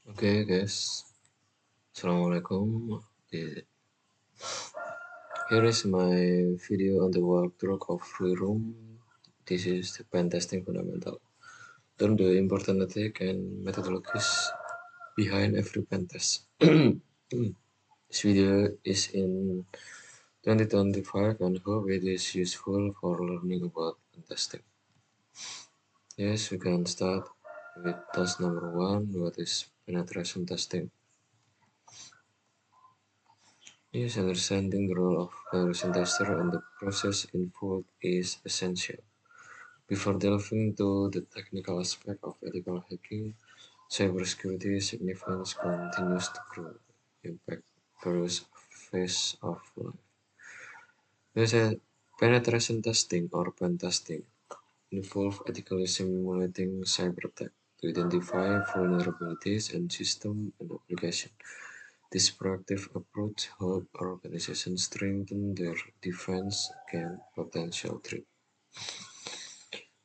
Okay, guys. Assalamualaikum. Here is my video on the walkthrough of Free Room. This is the pen testing fundamental. Learn the important ethic and methodologies behind every pen test. This video is in 2025 and hope it is useful for learning about pen testing. Yes, we can start with task number 1. What is penetration testing? Yes, understanding the role of penetration tester and the process involved is essential. Before delving into the technical aspect of ethical hacking, cybersecurity significance continues to grow, impact various phases of life. There's a penetration testing or pen testing involve ethically simulating cyber attack to identify vulnerabilities in system and application. This proactive approach helps organizations strengthen their defense against potential threat.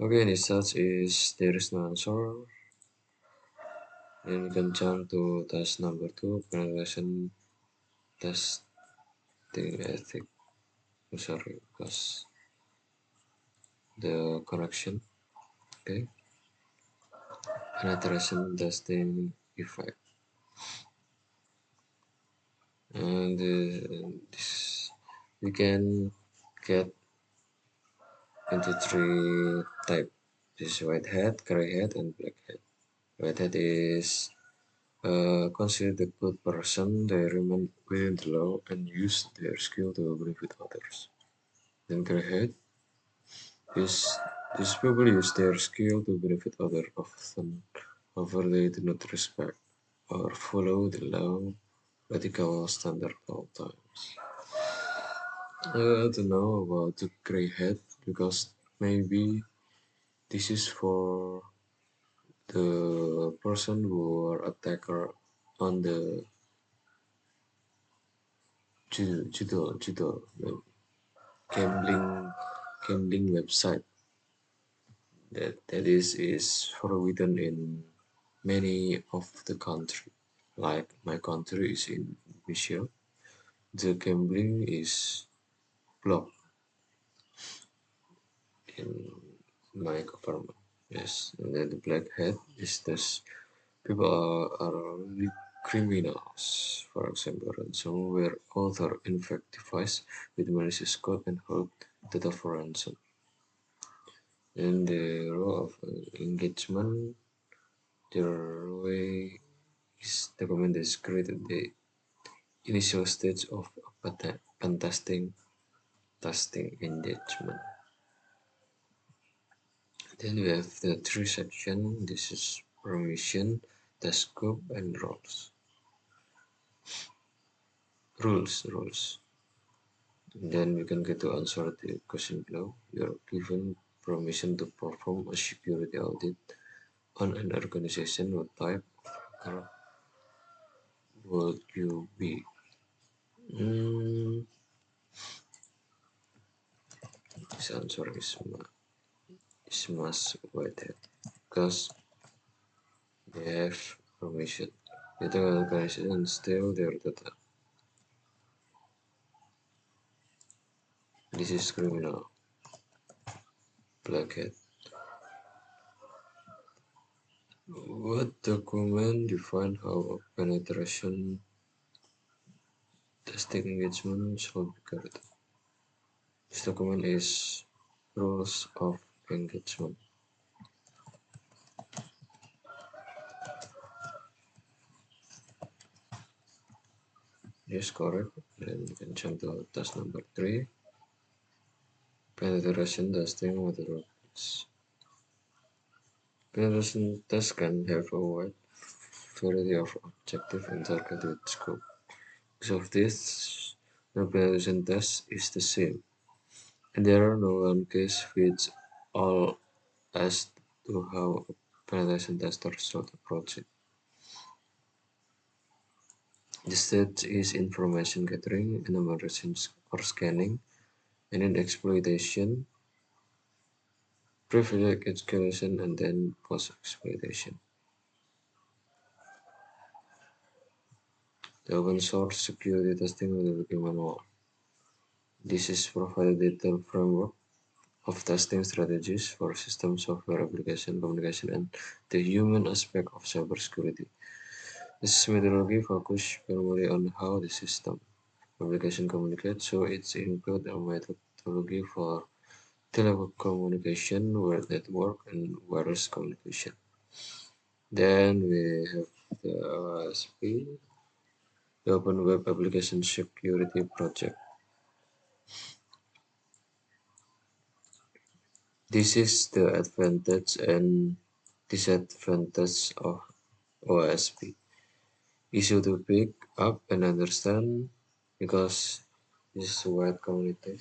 Okay, the such is there is no answer. Then we can jump to task number 2, penetration testing ethic. Oh, sorry, because the correction. Okay, penetration testing effect. And this we can get into three type. This is white hat, gray hat, and black hat. White hat is considered a good person. They remain within the law and use their skill to benefit others. Then gray hat is these people use their skill to benefit others often. However, they do not respect or follow the law ethical standard all times. I don't know about the gray hat because maybe this is for the person who are attacker on the judo gambling website that is forbidden in many of the country. Like my country is in Indonesia, the gambling is blocked in my government. Yes, and then the black hat is this people are really criminals. For example, ransomware author infect device with malicious code and hold data for ransom. And the role of engagement, the way is document is created the initial stage of pen testing engagement. Then we have the three section. This is permission, task scope, and roles. Rules. And then we can get to answer the question below. You are given permission to perform a security audit on an organization. What type of hacker would you be? This answer is must weighted because they have permission. The organization steal their data. This is criminal. Black hat. What document define how a penetration testing engagement should be carried out? This document is rules of engagement. Yes, correct. Then you can jump to task number 3. Penetration testing methodologies. Penetration tests can have a wide variety of objective and targeted scope. Because of this, no penetration test is the same, and there are no one case fits all as to how a penetration tester should approach it. The stage is information gathering, enumeration or scanning, and then exploitation, privilege escalation, and then post exploitation. The open source security testing methodology manual. This is provided detailed framework of testing strategies for system, software, application, communication, and the human aspect of cybersecurity. This methodology focuses primarily on how the system application communicate, so it includes a methodology for telecommunication, web network, and wireless communication. Then we have the OSP, the Open Web Application Security Project. This is the advantage and disadvantage of OSP. Easy to pick up and understand because this is wide community.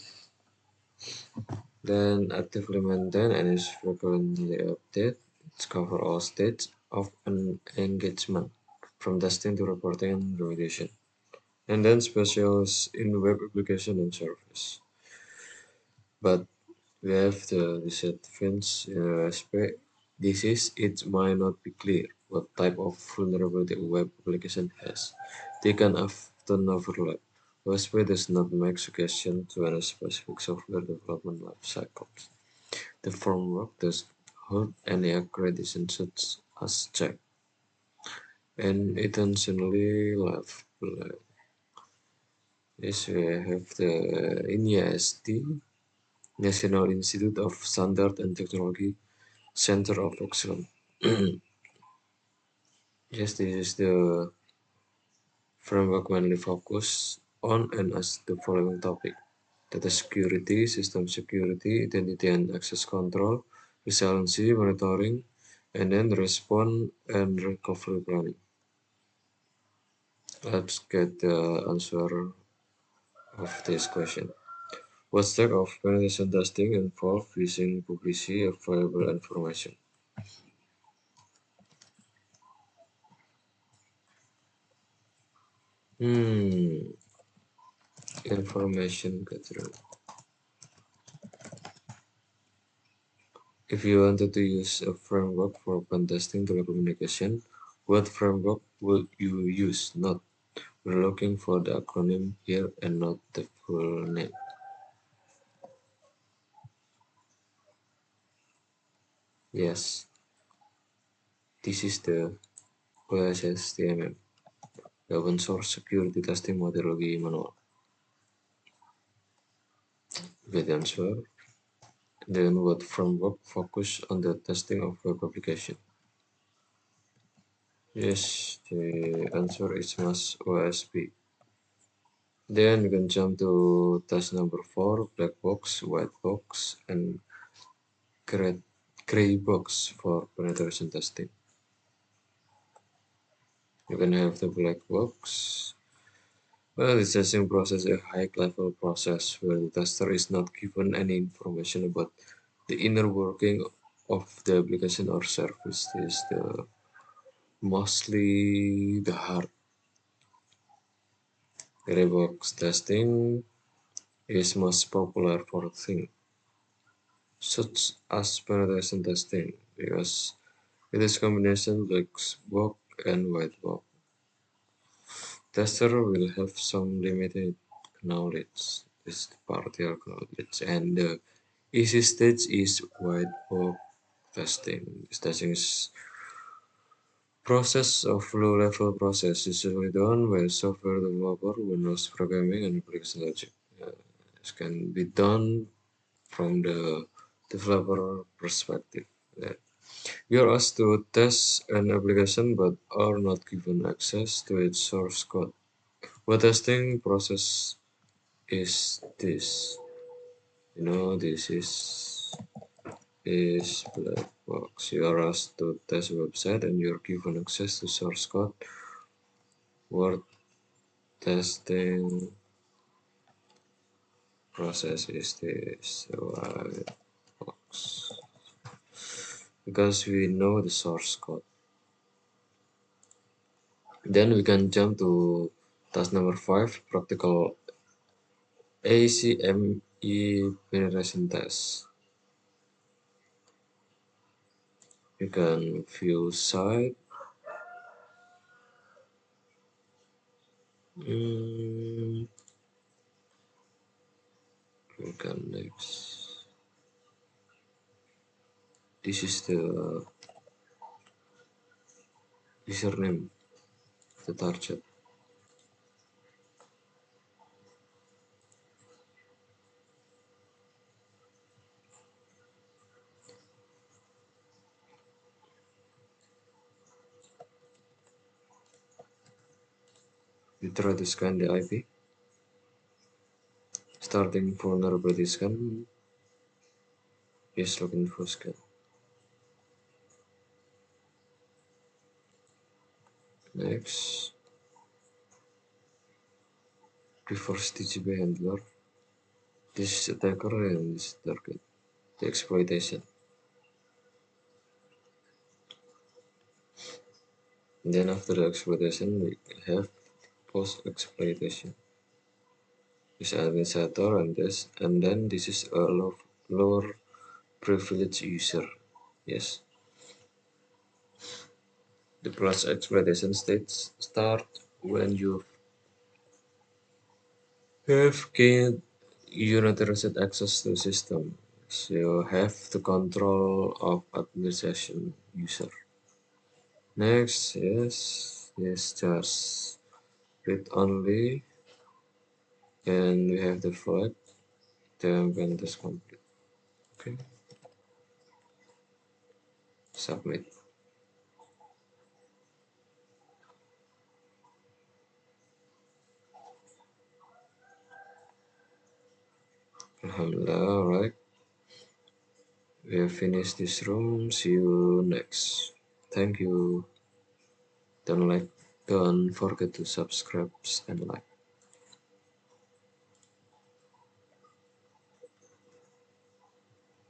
Then actively maintain and is frequently updated. It covers all stages of an engagement, from testing to reporting and remediation. And then specials in web application and service. But we have the disadvantage aspect. This is it might not be clear what type of vulnerability a web application has. They can often overlap. OSP does not make suggestion to any specific software development life cycles. The framework does hold any accreditation such as check, and intentionally left blank. Yes, we have the NIST, National Institute of Standard and Technology Center of Excellence. Yes, this is the framework mainly focused on and as the following topic: data security, system security, identity and access control, resiliency monitoring, and then response and recovery planning. Let's get the answer of this question. What step of penetration testing involve using publicly available information? Hmm, information gathering. If you wanted to use a framework for pen testing telecommunication, what framework would you use? Not we're looking for the acronym here and not the full name. Yes, this is the OSSTMM, the Open Source Security Testing Methodology Manual. Good answer. Then what framework focus on the testing of web application? Yes, the answer is MAS OSP. Then we can jump to task number 4, black box, white box, and gray box for penetration testing. You can have the black box. Well, the testing process is a high-level process where the tester is not given any information about the inner working of the application or service. This is the mostly the hard. Gray box testing is most popular for things such as penetration testing because it is combination black box and white box. Tester will have some limited knowledge, is partial knowledge, and the easy stage is white box testing. This testing is process of low-level process usually done by a software developer who knows programming and application logic. This can be done from the developer perspective. Yeah. You are asked to test an application but are not given access to its source code. What testing process is this? This is black box. You are asked to test a website and you are given access to source code. What testing process is this? White box. Because we know the source code. Then we can jump to task number 5, practical ACME penetration test. You can view site, Okay, next. This is the username, the target. We try to scan the IP. Starting vulnerability scan. Yes, login for scan. Next. Reverse TCP handler. This is attacker and this is target. The exploitation. And then after the exploitation, we have post exploitation. This administrator and this, and then this is a lower privilege user. Yes. The plus exploitation states start when you have gained unauthorized access to the system. So you have the control of administration user. Next, yes, just read only, and we have the flag. Then when this complete, okay, submit. Alhamdulillah, alright. We have finished this room. See you next. Thank you. Don't forget to subscribe and like.